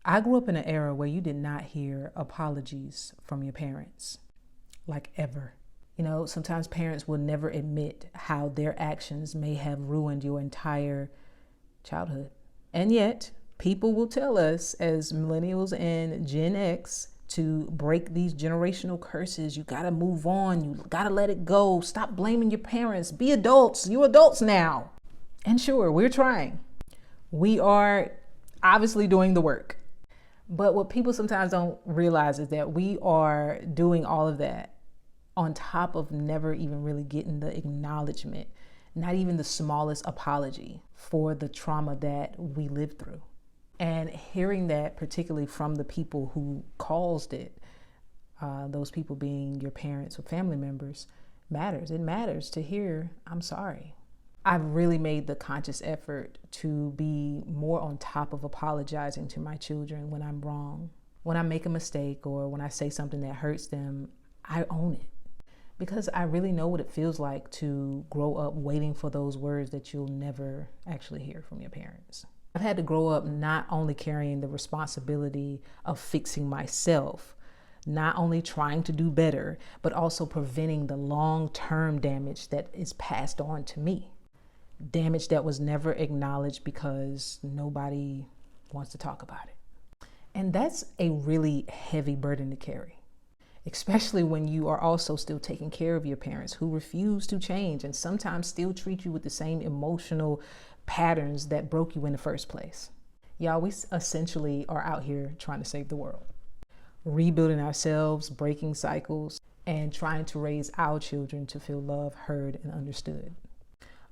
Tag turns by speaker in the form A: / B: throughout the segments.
A: I grew up in an era where you did not hear apologies from your parents, like ever. You know, sometimes parents will never admit how their actions may have ruined your entire childhood. And yet, people will tell us as millennials and Gen X to break these generational curses. You gotta move on. You gotta let it go. Stop blaming your parents. Be adults. You adults now. And sure, we're trying. We are obviously doing the work. But what people sometimes don't realize is that we are doing all of that on top of never even really getting the acknowledgement, not even the smallest apology for the trauma that we lived through. And hearing that, particularly from the people who caused it, those people being your parents or family members, matters. It matters to hear, I'm sorry. I've really made the conscious effort to be more on top of apologizing to my children when I'm wrong. When I make a mistake or when I say something that hurts them, I own it. Because I really know what it feels like to grow up waiting for those words that you'll never actually hear from your parents. I've had to grow up not only carrying the responsibility of fixing myself, not only trying to do better, but also preventing the long-term damage that is passed on to me. Damage that was never acknowledged because nobody wants to talk about it. And that's a really heavy burden to carry, especially when you are also still taking care of your parents who refuse to change and sometimes still treat you with the same emotional patterns that broke you in the first place. Y'all, we essentially are out here trying to save the world, rebuilding ourselves, breaking cycles, and trying to raise our children to feel loved, heard, and understood.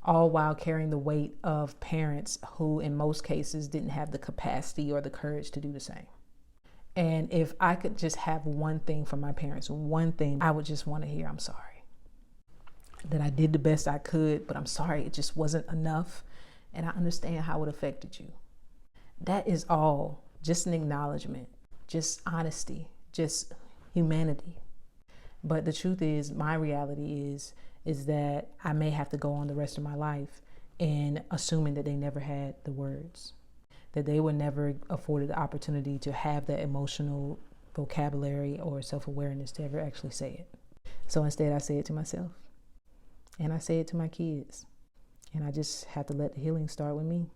A: All while carrying the weight of parents who in most cases didn't have the capacity or the courage to do the same. And if I could just have one thing from my parents, one thing, I would just want to hear, I'm sorry. That I did the best I could, but I'm sorry, it just wasn't enough. And I understand how it affected you. That is all, just an acknowledgement, just honesty, just humanity. But the truth is, my reality is that I may have to go on the rest of my life in assuming that they never had the words, that they were never afforded the opportunity to have that emotional vocabulary or self-awareness to ever actually say it. So instead, I say it to myself, and I say it to my kids, and I just have to let the healing start with me.